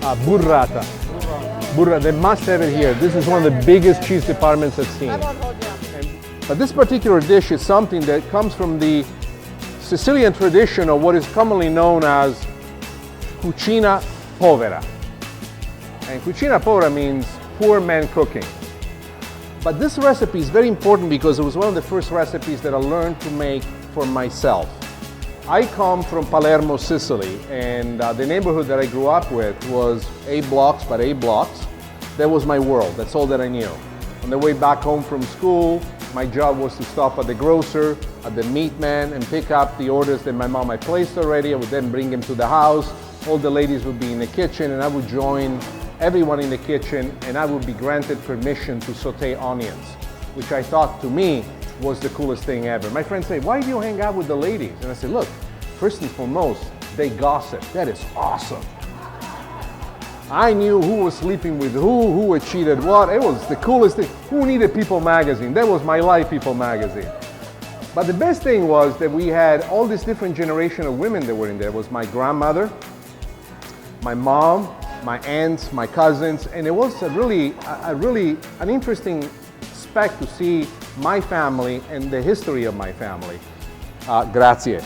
burrata. Burrata, they must have it here. This is one of the biggest cheese departments I've seen. But this particular dish is something that comes from the Sicilian tradition of what is commonly known as cucina povera. And cucina povera means poor man cooking. But this recipe is very important because it was one of the first recipes that I learned to make for myself. I come from Palermo, Sicily, and the neighborhood that I grew up with was 8 blocks by 8 blocks. That was my world. That's all that I knew. On the way back home from school, my job was to stop at the grocer, at the meat man, and pick up the orders that my mom had placed already. I would then bring them to the house. All the ladies would be in the kitchen, and I would join everyone in the kitchen, and I would be granted permission to saute onions, which I thought, to me, was the coolest thing ever. My friends say, why do you hang out with the ladies? And I said, look, first and foremost, they gossip. That is awesome. I knew who was sleeping with who had cheated what. It was the coolest thing. Who needed People magazine? That was my life, People magazine. But the best thing was that we had all this different generation of women that were in there. It was my grandmother, my mom, my aunts, my cousins, and it was a really an interesting spec to see my family and the history of my family. Grazie.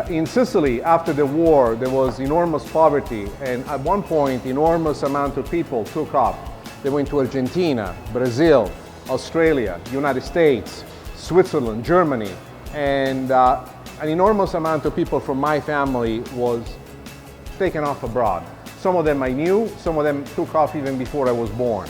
In Sicily, after the war, there was enormous poverty, and at one point, enormous amount of people took off. They went to Argentina, Brazil, Australia, United States, Switzerland, Germany, and an enormous amount of people from my family was taken off abroad. Some of them I knew, some of them took off even before I was born.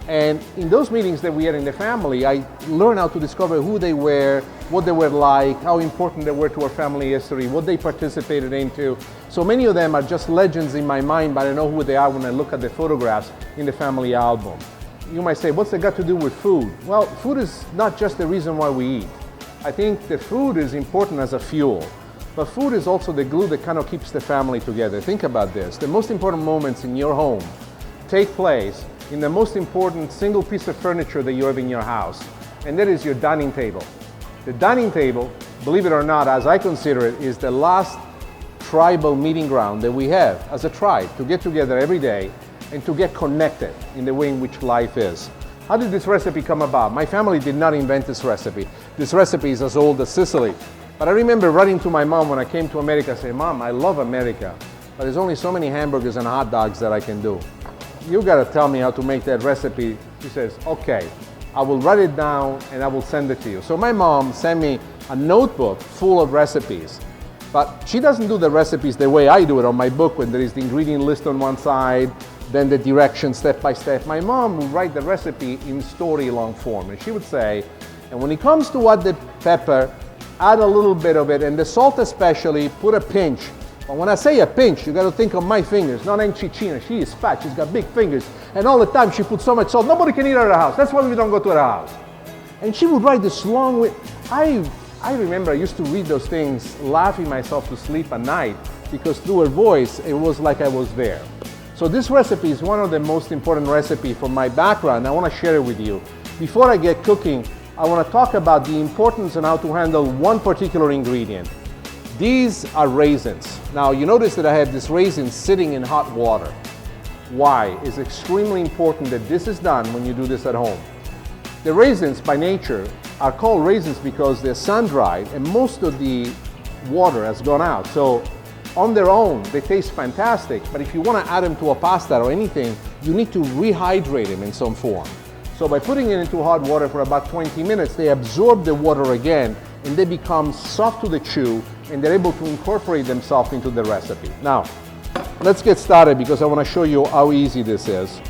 And in those meetings that we had in the family, I learned how to discover who they were, what they were like, how important they were to our family history, what they participated into. So many of them are just legends in my mind, but I know who they are when I look at the photographs in the family album. You might say, what's that got to do with food? Well, food is not just the reason why we eat. I think the food is important as a fuel, but food is also the glue that kind of keeps the family together. Think about this. The most important moments in your home take place in the most important single piece of furniture that you have in your house, and that is your dining table. The dining table, believe it or not, as I consider it, is the last tribal meeting ground that we have as a tribe to get together every day and to get connected in the way in which life is. How did this recipe come about? My family did not invent this recipe. This recipe is as old as Sicily. But I remember writing to my mom when I came to America, saying, Mom, I love America, but there's only so many hamburgers and hot dogs that I can do. You gotta tell me how to make that recipe. She says, okay, I will write it down and I will send it to you. So my mom sent me a notebook full of recipes, but she doesn't do the recipes the way I do it on my book, when there is the ingredient list on one side, then the directions step by step. My mom would write the recipe in story long form, and she would say, and when it comes to add the pepper, add a little bit of it, and the salt especially, put a pinch. But when I say a pinch, you got to think of my fingers, not Aunt Cicina. She is fat, she's got big fingers, and all the time she puts so much salt, nobody can eat at her house. That's why we don't go to her house. And she would write this long way. I remember I used to read those things, laughing myself to sleep at night, because through her voice, it was like I was there. So this recipe is one of the most important recipes from my background. I want to share it with you. Before I get cooking, I want to talk about the importance and how to handle one particular ingredient. These are raisins. Now you notice that I have this raisin sitting in hot water. Why? It's extremely important that this is done when you do this at home. The raisins by nature are called raisins because they're sun-dried and most of the water has gone out. So on their own, they taste fantastic, but if you want to add them to a pasta or anything, you need to rehydrate them in some form. So by putting it into hot water for about 20 minutes, they absorb the water again and they become soft to the chew, and they're able to incorporate themselves into the recipe. Now, let's get started because I want to show you how easy this is.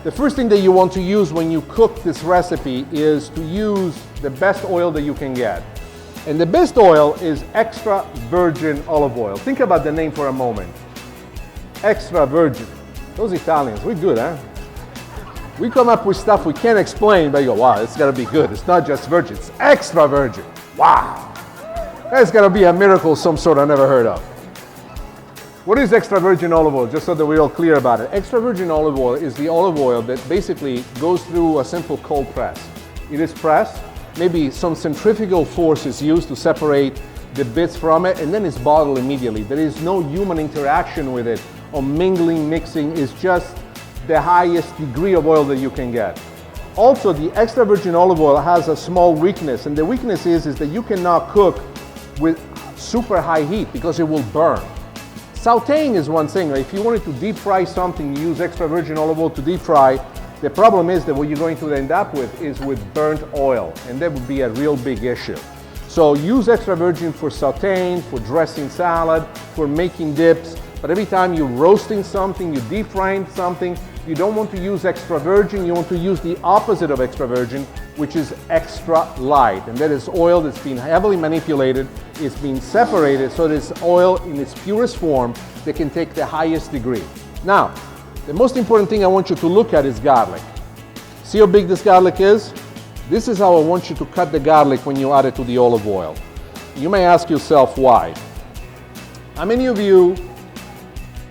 The first thing that you want to use when you cook this recipe is to use the best oil that you can get. And the best oil is extra virgin olive oil. Think about the name for a moment. Extra virgin. Those Italians, we're good, huh? We come up with stuff we can't explain, but you go, wow, it's gotta be good. It's not just virgin, it's extra virgin. Wow. That's gotta be a miracle of some sort I never heard of. What is extra virgin olive oil? Just so that we're all clear about it. Extra virgin olive oil is the olive oil that basically goes through a simple cold press. It is pressed, maybe some centrifugal force is used to separate the bits from it, and then it's bottled immediately. There is no human interaction with it on mingling, mixing is just the highest degree of oil that you can get. Also, the extra virgin olive oil has a small weakness, and the weakness is that you cannot cook with super high heat because it will burn. Sauteing is one thing. If you wanted to deep fry something, you use extra virgin olive oil to deep fry. The problem is that what you're going to end up with is with burnt oil, and that would be a real big issue. So use extra virgin for sauteing, for dressing salad, for making dips. But every time you're roasting something, you're deep frying something, you don't want to use extra virgin, you want to use the opposite of extra virgin, which is extra light. And that is oil that's been heavily manipulated, it's been separated, so there's oil in its purest form that can take the highest degree. Now, the most important thing I want you to look at is garlic. See how big this garlic is? This is how I want you to cut the garlic when you add it to the olive oil. You may ask yourself why. How many of you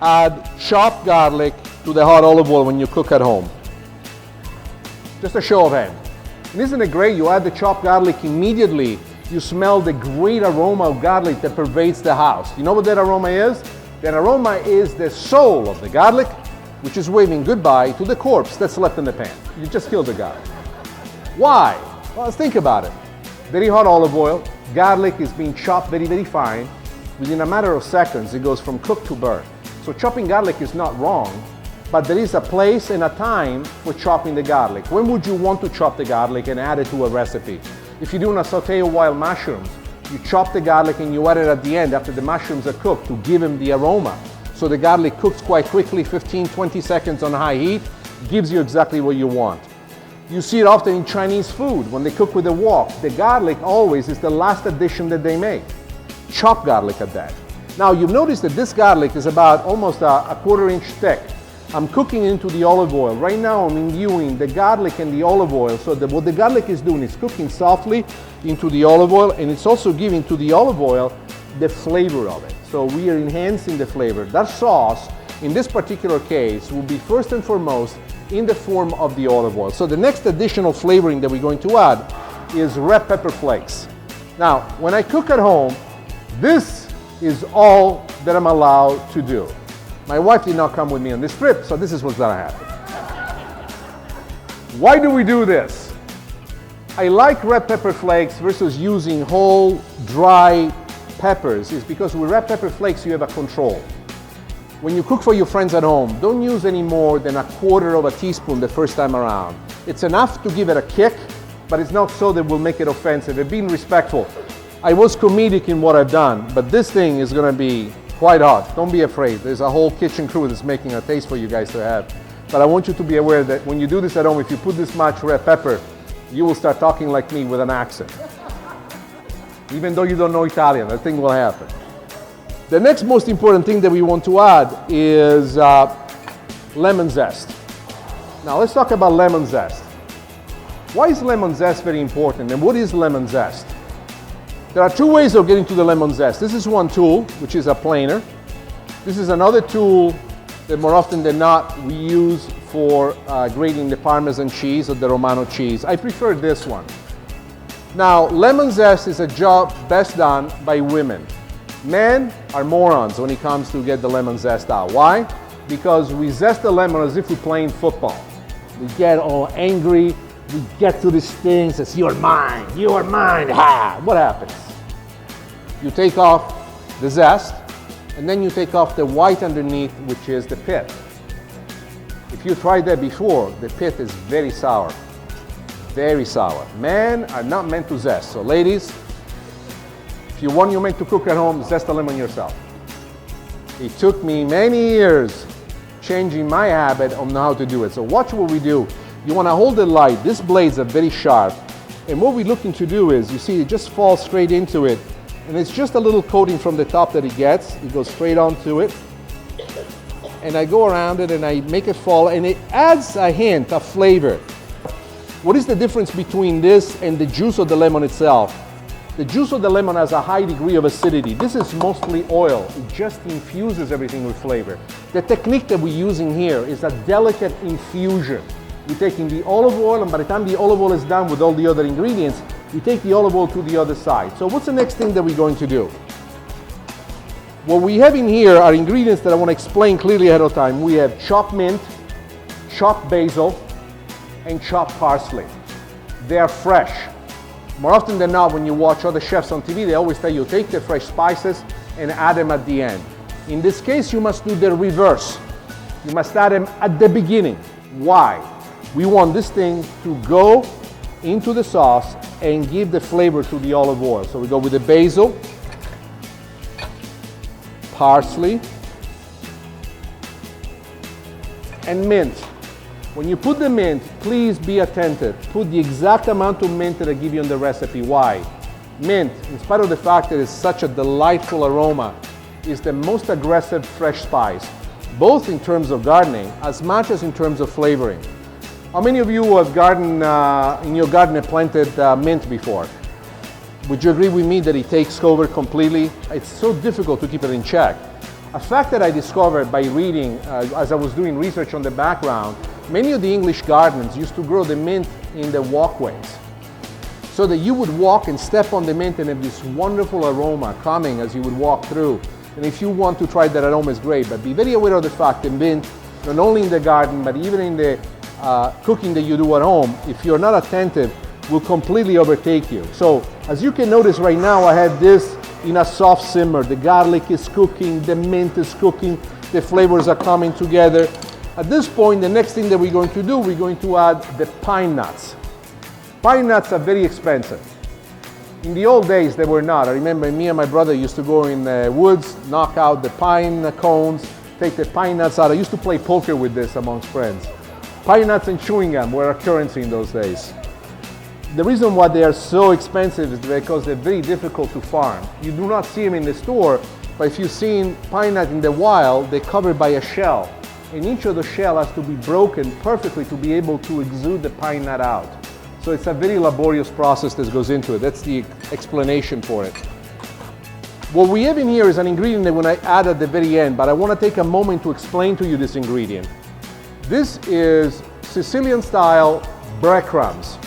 add chopped garlic to the hot olive oil when you cook at home? Just a show of hands. And isn't it great? You add the chopped garlic immediately, you smell the great aroma of garlic that pervades the house. You know what that aroma is? That aroma is the soul of the garlic, which is waving goodbye to the corpse that's left in the pan. You just killed the guy. Why? Well, let's think about it. Very hot olive oil, garlic is being chopped very, very fine. Within a matter of seconds, it goes from cooked to burnt. So chopping garlic is not wrong, but there is a place and a time for chopping the garlic. When would you want to chop the garlic and add it to a recipe? If you're doing a sauté of wild mushrooms, you chop the garlic and you add it at the end after the mushrooms are cooked to give them the aroma. So the garlic cooks quite quickly, 15-20 seconds on high heat, gives you exactly what you want. You see it often in Chinese food when they cook with a wok. The garlic always is the last addition that they make. Chopped garlic at that. Now you've noticed that this garlic is about almost a quarter-inch thick. I'm cooking into the olive oil. Right now I'm imbuing the garlic and the olive oil, so that what the garlic is doing is cooking softly into the olive oil, and it's also giving to the olive oil the flavor of it. So we are enhancing the flavor. That sauce, in this particular case, will be first and foremost in the form of the olive oil. So the next additional flavoring that we're going to add is red pepper flakes. Now, when I cook at home, this is all that I'm allowed to do. My wife did not come with me on this trip, so this is what's gonna happen. Why do we do this? I like red pepper flakes versus using whole, dry peppers is because with red pepper flakes you have a control. When you cook for your friends at home, don't use any more than a quarter of a teaspoon the first time around. It's enough to give it a kick, but it's not so that will make it offensive. They're being respectful. I was comedic in what I've done, but this thing is gonna be quite hot. Don't be afraid. There's a whole kitchen crew that's making a taste for you guys to have. But I want you to be aware that when you do this at home, if you put this much red pepper, you will start talking like me with an accent. Even though you don't know Italian, that thing will happen. The next most important thing that we want to add is lemon zest. Now let's talk about lemon zest. Why is lemon zest very important, and what is lemon zest? There are two ways of getting to the lemon zest. This is one tool, which is a planer. This is another tool that more often than not we use for grating the Parmesan cheese or the Romano cheese. I prefer this one. Now, lemon zest is a job best done by women. Men are morons when it comes to get the lemon zest out. Why? Because we zest the lemon as if we're playing football. We get all angry, we get to these things, it's you're mine, ha! What happens? You take off the zest, and then you take off the white underneath, which is the pit. If you tried that before, the pit is very sour. Very sour. Men are not meant to zest. So ladies, if you want your men to cook at home, zest a lemon yourself. It took me many years changing my habit on how to do it. So watch what we do. You want to hold it light. These blades are very sharp. And what we're looking to do is, you see, it just falls straight into it. And it's just a little coating from the top that it gets. It goes straight onto it. And I go around it and I make it fall, and it adds a hint of flavor. What is the difference between this and the juice of the lemon itself? The juice of the lemon has a high degree of acidity. This is mostly oil. It just infuses everything with flavor. The technique that we're using here is a delicate infusion. We're taking the olive oil, and by the time the olive oil is done with all the other ingredients, we take the olive oil to the other side. So what's the next thing that we're going to do? What we have in here are ingredients that I want to explain clearly ahead of time. We have chopped mint, chopped basil, and chopped parsley. They are fresh. More often than not, when you watch other chefs on TV, they always tell you take the fresh spices and add them at the end. In this case, you must do the reverse. You must add them at the beginning. Why? We want this thing to go into the sauce and give the flavor to the olive oil. So we go with the basil, parsley, and mint. When you put the mint, please be attentive. Put the exact amount of mint that I give you in the recipe. Why? Mint, in spite of the fact that it's such a delightful aroma, is the most aggressive fresh spice, both in terms of gardening as much as in terms of flavoring. How many of you have gardened, in your garden have planted mint before? Would you agree with me that it takes over completely? It's so difficult to keep it in check. A fact that I discovered by reading, as I was doing research on the background, many of the English gardens used to grow the mint in the walkways, so that you would walk and step on the mint and have this wonderful aroma coming as you would walk through. And if you want to try that at home, it's great, but be very aware of the fact that mint, not only in the garden, but even in the cooking that you do at home, if you're not attentive, will completely overtake you. So, as you can notice right now, I have this in a soft simmer. The garlic is cooking, the mint is cooking, the flavors are coming together. At this point, the next thing that we're going to do, we're going to add the pine nuts. Pine nuts are very expensive. In the old days, they were not. I remember me and my brother used to go in the woods, knock out the pine cones, take the pine nuts out. I used to play poker with this amongst friends. Pine nuts and chewing gum were a currency in those days. The reason why they are so expensive is because they're very difficult to farm. You do not see them in the store, but if you've seen pine nut in the wild, they're covered by a shell. And each of the shell has to be broken perfectly to be able to exude the pine nut out. So it's a very laborious process that goes into it. That's the explanation for it. What we have in here is an ingredient that when I add at the very end, but I want to take a moment to explain to you this ingredient. This is Sicilian style breadcrumbs.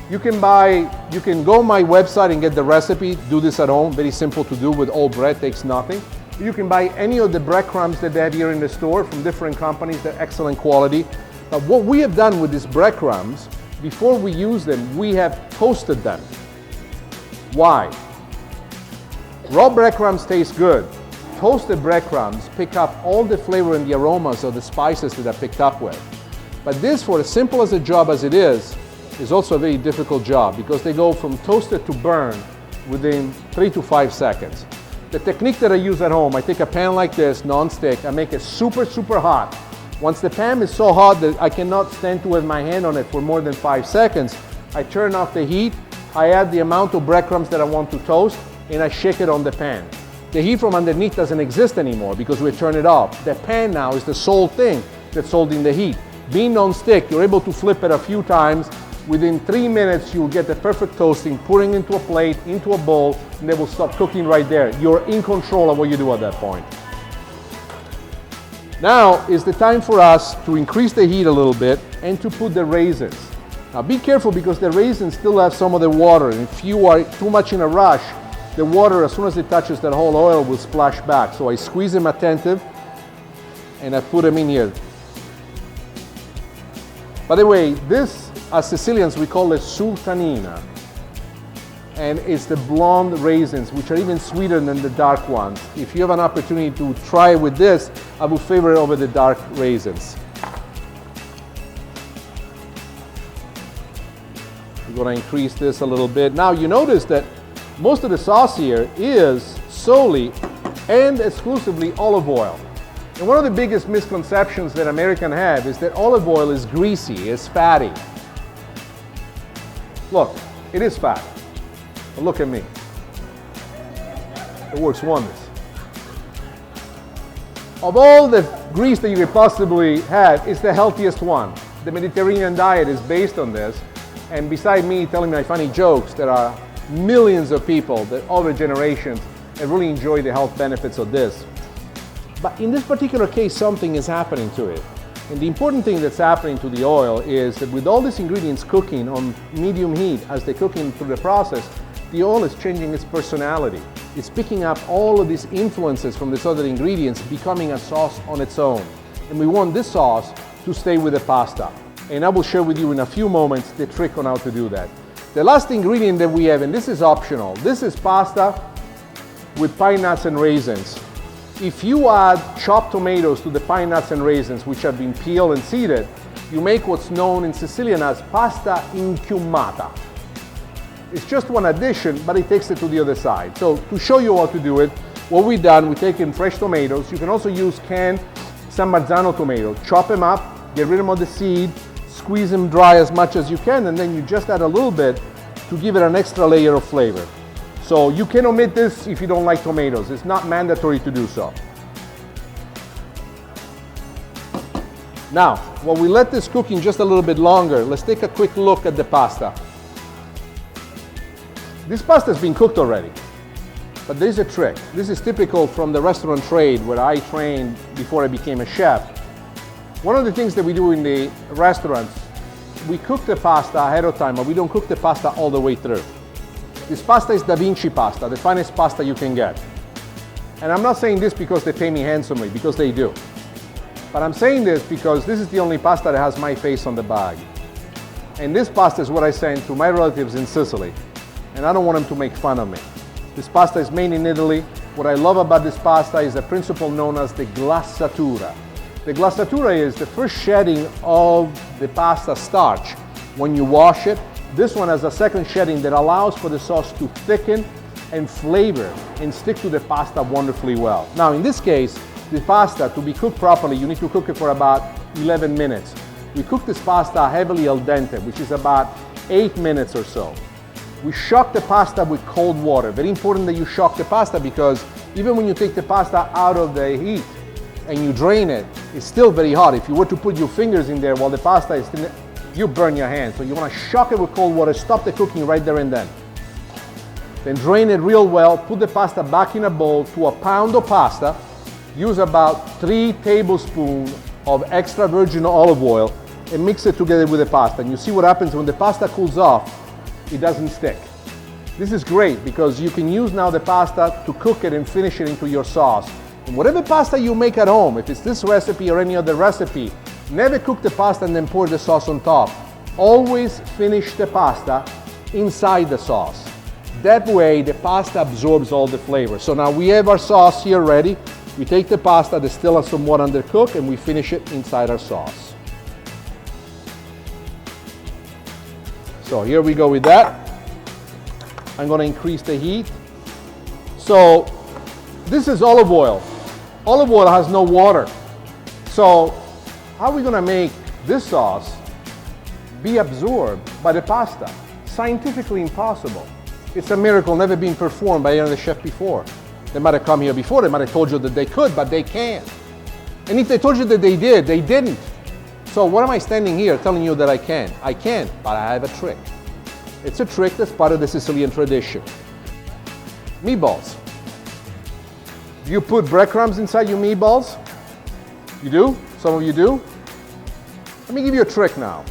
You can go on my website and get the recipe, do this at home, very simple to do with all bread, takes nothing. You can buy any of the breadcrumbs that they have here in the store from different companies, they're excellent quality. But what we have done with these breadcrumbs, before we use them, we have toasted them. Why? Raw breadcrumbs taste good. Toasted breadcrumbs pick up all the flavor and the aromas of the spices that are picked up with. But this, for as simple as a job as it is also a very difficult job because they go from toasted to burn within 3 to 5 seconds. The technique that I use at home, I take a pan like this, non-stick, I make it super, super hot. Once the pan is so hot that I cannot stand to have my hand on it for more than 5 seconds, I turn off the heat, I add the amount of breadcrumbs that I want to toast, and I shake it on the pan. The heat from underneath doesn't exist anymore because we turn it off. The pan now is the sole thing that's holding the heat. Being non-stick, you're able to flip it a few times. Within 3 minutes, you'll get the perfect toasting, pouring into a plate, into a bowl, and they will stop cooking right there. You're in control of what you do at that point. Now is the time for us to increase the heat a little bit and to put the raisins. Now be careful because the raisins still have some of the water, and if you are too much in a rush, the water, as soon as it touches that whole oil, will splash back. So I squeeze them attentive and I put them in here. By the way, this, as Sicilians, we call it sultanina. And it's the blonde raisins, which are even sweeter than the dark ones. If you have an opportunity to try it with this, I would favor it over the dark raisins. We're going to increase this a little bit. Now you notice that most of the sauce here is solely and exclusively olive oil. And one of the biggest misconceptions that Americans have is that olive oil is greasy, it's fatty. Look, it is fat, but look at me. It works wonders. Of all the grease that you could possibly have, it's the healthiest one. The Mediterranean diet is based on this, and beside me telling my funny jokes, there are millions of people that over generations have really enjoyed the health benefits of this. But in this particular case, something is happening to it. And the important thing that's happening to the oil is that with all these ingredients cooking on medium heat as they're cooking through the process, the oil is changing its personality. It's picking up all of these influences from these other ingredients, becoming a sauce on its own. And we want this sauce to stay with the pasta. And I will share with you in a few moments the trick on how to do that. The last ingredient that we have, and this is optional, this is pasta with pine nuts and raisins. If you add chopped tomatoes to the pine nuts and raisins, which have been peeled and seeded, you make what's known in Sicilian as pasta inchiumata. It's just one addition, but it takes it to the other side. So to show you how to do it, what we've done, we take in fresh tomatoes. You can also use canned San Marzano tomatoes. Chop them up, get rid of the seed, squeeze them dry as much as you can, and then you just add a little bit to give it an extra layer of flavor. So you can omit this if you don't like tomatoes. It's not mandatory to do so. Now, while we let this cooking just a little bit longer, let's take a quick look at the pasta. This pasta has been cooked already, but there's a trick. This is typical from the restaurant trade where I trained before I became a chef. One of the things that we do in the restaurants, we cook the pasta ahead of time, but we don't cook the pasta all the way through. This pasta is Da Vinci pasta, the finest pasta you can get. And I'm not saying this because they pay me handsomely, because they do. But I'm saying this because this is the only pasta that has my face on the bag. And this pasta is what I send to my relatives in Sicily. And I don't want them to make fun of me. This pasta is made in Italy. What I love about this pasta is a principle known as the glassatura. The glassatura is the first shedding of the pasta starch when you wash it. This one has a second shedding that allows for the sauce to thicken and flavor and stick to the pasta wonderfully well. Now in this case, the pasta, to be cooked properly, you need to cook it for about 11 minutes. We cook this pasta heavily al dente, which is about 8 minutes or so. We shock the pasta with cold water. Very important that you shock the pasta because even when you take the pasta out of the heat and you drain it, it's still very hot. If you were to put your fingers in there while the pasta is still, you burn your hands. So you want to shock it with cold water, stop the cooking right there and then. Then drain it real well, put the pasta back in a bowl. To a pound of pasta, use about 3 tablespoons of extra virgin olive oil and mix it together with the pasta. And you see what happens when the pasta cools off. It doesn't stick. This is great because you can use now the pasta to cook it and finish it into your sauce. And whatever pasta you make at home, if it's this recipe or any other recipe, never cook the pasta and then pour the sauce on top. Always finish the pasta inside the sauce. That way the pasta absorbs all the flavor. So now we have our sauce here ready. We take the pasta that's still somewhat undercooked and we finish it inside our sauce. So here we go with that. I'm going to increase the heat. So this is olive oil. Olive oil has no water. So how are we going to make this sauce be absorbed by the pasta? Scientifically impossible. It's a miracle never been performed by any other chef before. They might have come here before, they might have told you that they could, but they can't. And if they told you that they did, they didn't. So what am I standing here telling you that I can? I can, but I have a trick. It's a trick that's part of the Sicilian tradition. Meatballs. Do you put breadcrumbs inside your meatballs? You do? Some of you do? Let me give you a trick now.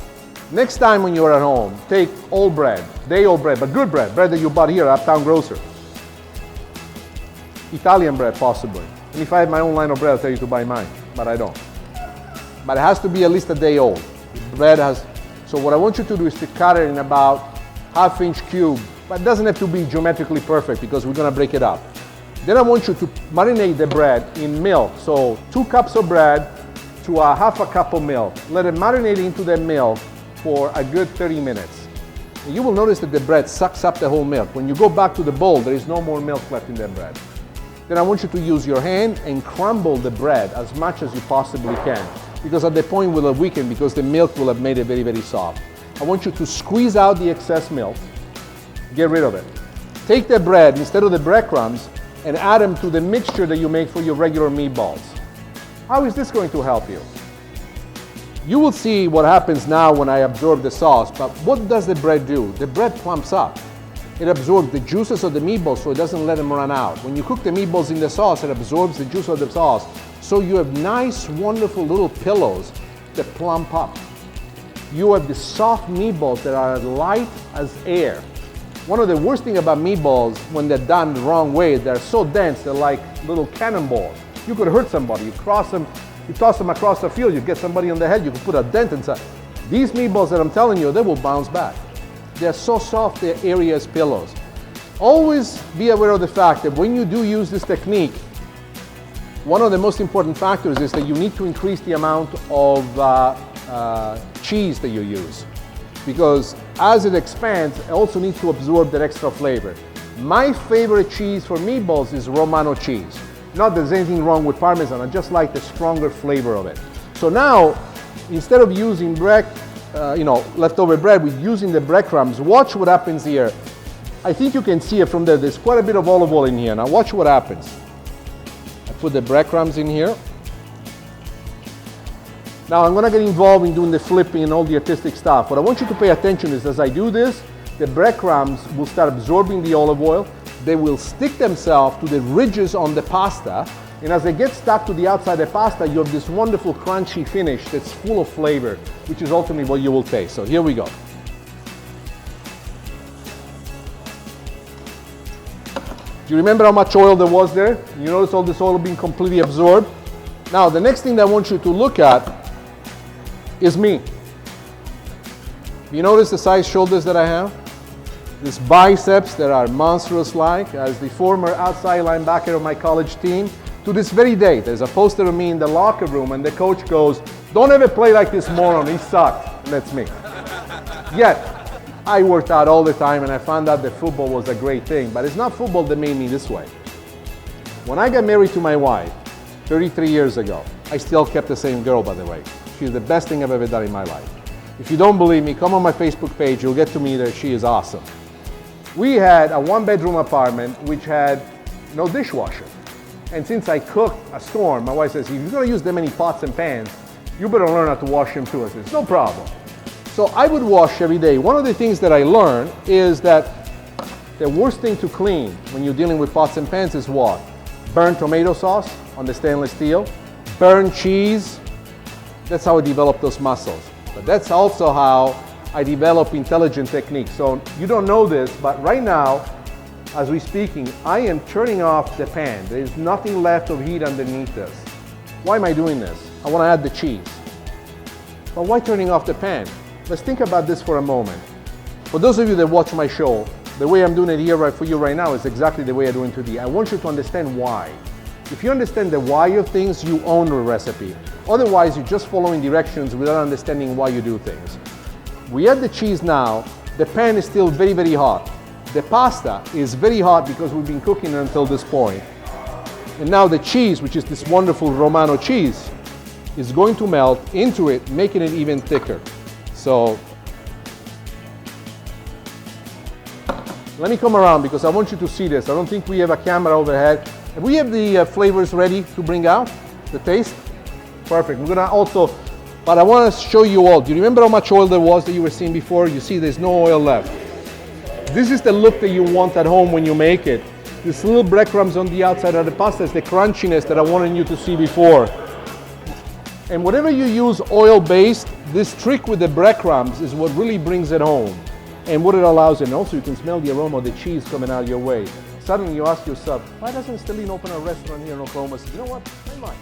Next time when you're at home, take old bread, day-old bread, but good bread, bread that you bought here at Uptown Grocery. Italian bread, possibly. And if I had my own line of bread, I'll tell you to buy mine, but I don't. But it has to be at least a day old. The bread has, so what I want you to do is to cut it in about half-inch cube, but it doesn't have to be geometrically perfect because we're gonna break it up. Then I want you to marinate the bread in milk. So 2 cups of bread to a half a cup of milk. Let it marinate into the milk for a good 30 minutes. And you will notice that the bread sucks up the whole milk. When you go back to the bowl, there is no more milk left in the bread. Then I want you to use your hand and crumble the bread as much as you possibly can. Because at the point will have weakened because the milk will have made it very, very soft. I want you to squeeze out the excess milk, get rid of it. Take the bread instead of the breadcrumbs and add them to the mixture that you make for your regular meatballs. How is this going to help you? You will see what happens now when I absorb the sauce, but what does the bread do? The bread plumps up. It absorbs the juices of the meatballs so it doesn't let them run out. When you cook the meatballs in the sauce, it absorbs the juice of the sauce. So you have nice, wonderful little pillows that plump up. You have the soft meatballs that are light as air. One of the worst things about meatballs, when they're done the wrong way, they're so dense, they're like little cannonballs. You could hurt somebody. You cross them, you toss them across the field, you get somebody on the head, you could put a dent inside. These meatballs that I'm telling you, they will bounce back. They're so soft, their area is pillows. Always be aware of the fact that when you do use this technique, one of the most important factors is that you need to increase the amount of cheese that you use. Because as it expands, it also needs to absorb that extra flavor. My favorite cheese for meatballs is Romano cheese. Not that there's anything wrong with Parmesan, I just like the stronger flavor of it. So now, instead of using leftover bread, we're using the breadcrumbs. Watch what happens here. I think you can see it from there. There's quite a bit of olive oil in here. Now watch what happens. I put the breadcrumbs in here. Now I'm gonna get involved in doing the flipping and all the artistic stuff. What I want you to pay attention is as I do this, the breadcrumbs will start absorbing the olive oil. They will stick themselves to the ridges on the pasta. And as they get stuck to the outside of the pasta, you have this wonderful crunchy finish that's full of flavor, which is ultimately what you will taste. So here we go. Do you remember how much oil there was there? You notice all this oil being completely absorbed? Now, the next thing that I want you to look at is me. You notice the size shoulders that I have? These biceps that are monstrous-like. As the former outside linebacker of my college team, to this very day, there's a poster of me in the locker room and the coach goes, "Don't ever play like this moron, he sucked." And that's me. Yet, I worked out all the time and I found out that football was a great thing, but it's not football that made me this way. When I got married to my wife 33 years ago, I still kept the same girl, by the way. She's the best thing I've ever done in my life. If you don't believe me, come on my Facebook page, you'll get to meet her, she is awesome. We had a one-bedroom apartment which had no dishwasher. And since I cooked a storm, my wife says, if you're gonna use that many pots and pans, you better learn how to wash them too. I said, no problem. So I would wash every day. One of the things that I learned is that the worst thing to clean when you're dealing with pots and pans is what? Burnt tomato sauce on the stainless steel, burnt cheese. That's how I developed those muscles. But that's also how I develop intelligent techniques. So you don't know this, but right now, as we're speaking, I am turning off the pan. There is nothing left of heat underneath this. Why am I doing this? I want to add the cheese. But why turning off the pan? Let's think about this for a moment. For those of you that watch my show, the way I'm doing it here for you right now is exactly the way I do it today. I want you to understand why. If you understand the why of things, you own the recipe. Otherwise, you're just following directions without understanding why you do things. We add the cheese now. The pan is still very, very hot. The pasta is very hot because we've been cooking it until this point. And now the cheese, which is this wonderful Romano cheese, is going to melt into it, making it even thicker. So let me come around because I want you to see this. I don't think we have a camera overhead. We have the flavors ready to bring out, the taste. Perfect. We're gonna also, but I want to show you all. Do you remember how much oil there was that you were seeing before? You see there's no oil left. This is the look that you want at home when you make it. This little breadcrumbs on the outside of the pasta is the crunchiness that I wanted you to see before. And whatever you use oil-based, this trick with the breadcrumbs is what really brings it home and what it allows. And also you can smell the aroma of the cheese coming out your way. Suddenly you ask yourself, why doesn't Stellino open a restaurant here in Oklahoma? You know what? I might.